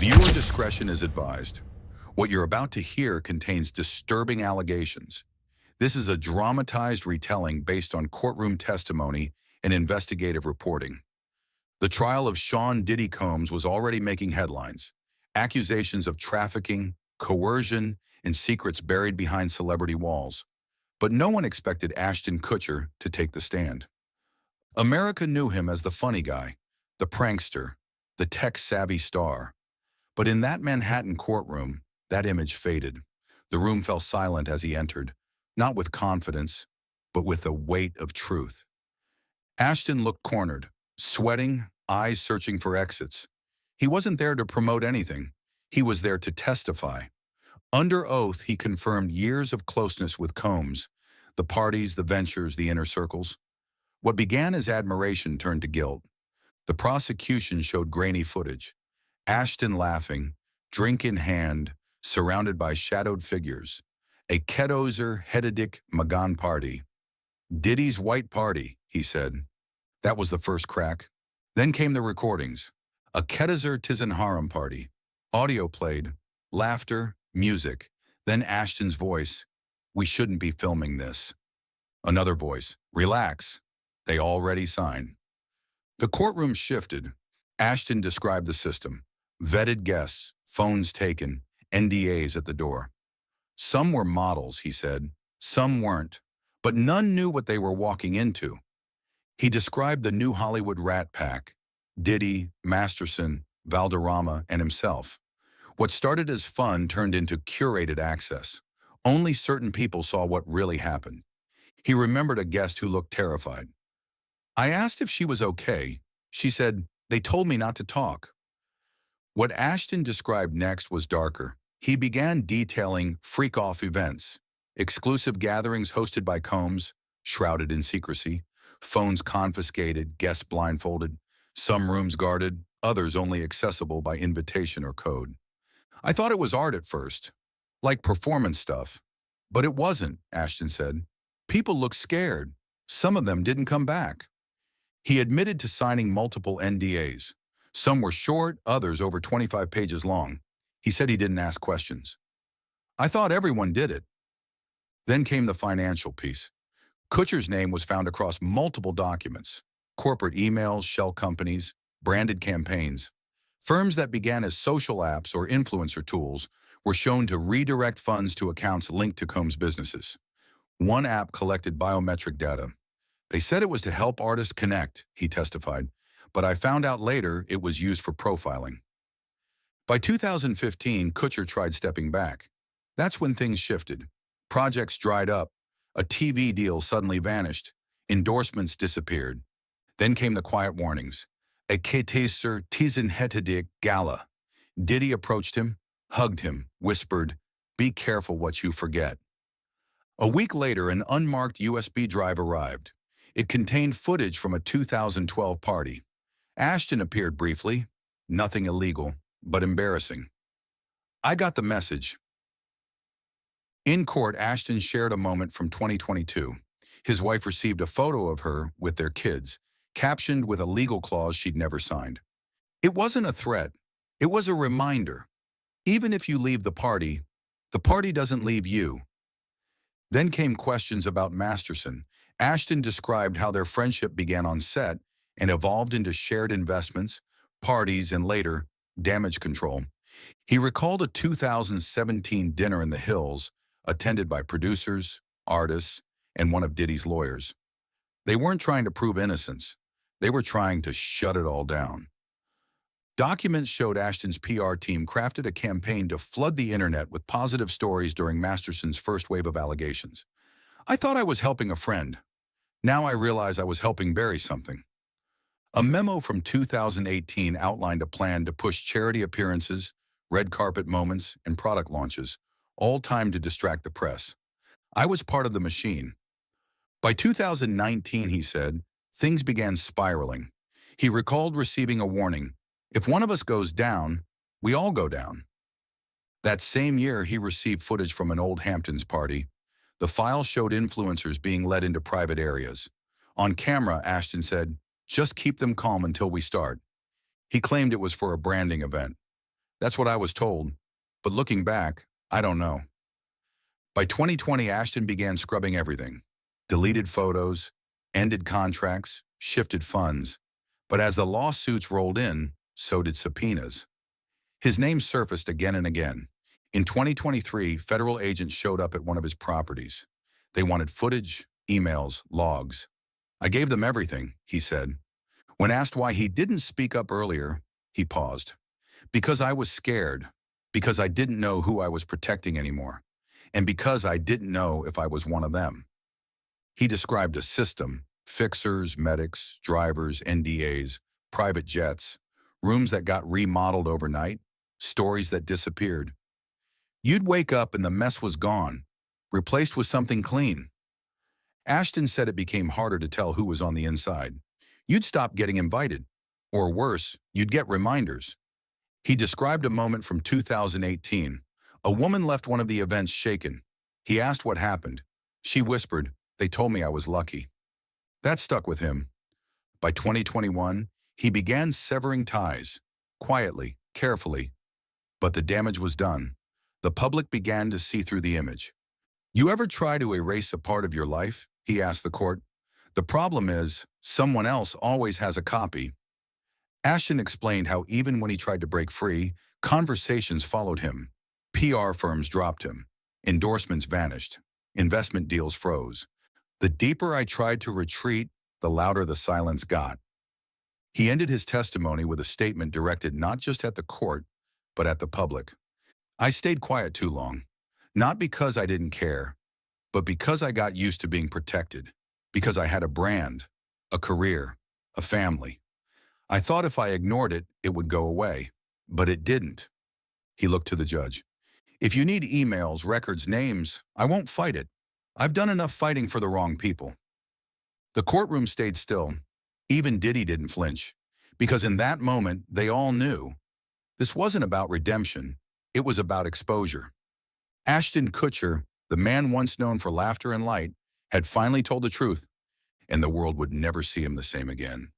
Viewer discretion is advised. What you're about to hear contains disturbing allegations. This is a dramatized retelling based on courtroom testimony and investigative reporting. The trial of Sean Diddy Combs was already making headlines. Accusations of trafficking, coercion, and secrets buried behind celebrity walls. But no one expected Ashton Kutcher to take the stand. America knew him as the funny guy, the prankster, the tech-savvy star. But in that Manhattan courtroom, that image faded. The room fell silent as he entered, not with confidence, but with the weight of truth. Ashton looked cornered, sweating, eyes searching for exits. He wasn't there to promote anything. He was there to testify. Under oath, he confirmed years of closeness with Combs, the parties, the ventures, the inner circles. What began as admiration turned to guilt. The prosecution showed grainy footage. Ashton laughing, drink in hand, surrounded by shadowed figures. A Kedozer Hededick Magan party. Diddy's white party, he said. That was the first crack. Then came the recordings. A Kedozer Tizen Harem party. Audio played, laughter, music. Then Ashton's voice. We shouldn't be filming this. Another voice. Relax. They already signed. The courtroom shifted. Ashton described the system. Vetted guests, phones taken, NDAs at the door. Some were models, he said. Some weren't. But none knew what they were walking into. He described the new Hollywood rat pack. Diddy, Masterson, Valderrama, and himself. What started as fun turned into curated access. Only certain people saw what really happened. He remembered a guest who looked terrified. I asked if she was okay. She said, "They told me not to talk." What Ashton described next was darker. He began detailing freakoff events, exclusive gatherings hosted by Combs, shrouded in secrecy, phones confiscated, guests blindfolded, some rooms guarded, others only accessible by invitation or code. I thought it was art at first, like performance stuff. But it wasn't, Ashton said. People looked scared. Some of them didn't come back. He admitted to signing multiple NDAs. Some were short, others over 25 pages long. He said he didn't ask questions. I thought everyone did it. Then came the financial piece. Kutcher's name was found across multiple documents, corporate emails, shell companies, branded campaigns. Firms that began as social apps or influencer tools were shown to redirect funds to accounts linked to Combs' businesses. One app collected biometric data. They said it was to help artists connect, he testified, but I found out later it was used for profiling. By 2015, Kutcher tried stepping back. That's when things shifted. Projects dried up. A TV deal suddenly vanished. Endorsements disappeared. Then came the quiet warnings. A Kedozer Tizen Hededick gala. Diddy approached him, hugged him, whispered, "Be careful what you forget." A week later, an unmarked USB drive arrived. It contained footage from a 2012 party. Ashton appeared briefly. Nothing illegal, but embarrassing. I got the message. In court, Ashton shared a moment from 2022. His wife received a photo of her with their kids, captioned with a legal clause she'd never signed. It wasn't a threat. It was a reminder. Even if you leave the party doesn't leave you. Then came questions about Masterson. Ashton described how their friendship began on set and evolved into shared investments, parties, and later, damage control. He recalled a 2017 dinner in the Hills, attended by producers, artists, and one of Diddy's lawyers. They weren't trying to prove innocence. They were trying to shut it all down. Documents showed Ashton's PR team crafted a campaign to flood the internet with positive stories during Masterson's first wave of allegations. I thought I was helping a friend. Now I realize I was helping bury something. A memo from 2018 outlined a plan to push charity appearances, red carpet moments, and product launches, all timed to distract the press. I was part of the machine. By 2019, he said, things began spiraling. He recalled receiving a warning. If one of us goes down, we all go down. That same year, he received footage from an old Hamptons party. The file showed influencers being led into private areas. On camera, Ashton said, "Just keep them calm until we start." He claimed it was for a branding event. That's what I was told. But looking back, I don't know. By 2020, Ashton began scrubbing everything. Deleted photos, ended contracts, shifted funds. But as the lawsuits rolled in, so did subpoenas. His name surfaced again and again. In 2023, federal agents showed up at one of his properties. They wanted footage, emails, logs. I gave them everything, he said. When asked why he didn't speak up earlier, he paused. Because I was scared. Because I didn't know who I was protecting anymore. And because I didn't know if I was one of them. He described a system: fixers, medics, drivers, NDAs, private jets, rooms that got remodeled overnight, stories that disappeared. You'd wake up and the mess was gone, replaced with something clean. Ashton said it became harder to tell who was on the inside. You'd stop getting invited. Or worse, you'd get reminders. He described a moment from 2018. A woman left one of the events shaken. He asked what happened. She whispered, "They told me I was lucky." That stuck with him. By 2021, he began severing ties, quietly, carefully. But the damage was done. The public began to see through the image. You ever try to erase a part of your life? He asked the court. The problem is, someone else always has a copy. Ashton explained how even when he tried to break free, conversations followed him. PR firms dropped him. Endorsements vanished. Investment deals froze. The deeper I tried to retreat, the louder the silence got. He ended his testimony with a statement directed not just at the court, but at the public. I stayed quiet too long. Not because I didn't care, but because I got used to being protected. Because I had a brand, a career, a family. I thought if I ignored it, it would go away. But it didn't. He looked to the judge. If you need emails, records, names, I won't fight it. I've done enough fighting for the wrong people. The courtroom stayed still. Even Diddy didn't flinch. Because in that moment, they all knew. This wasn't about redemption. It was about exposure. Ashton Kutcher, the man once known for laughter and light, had finally told the truth, and the world would never see him the same again.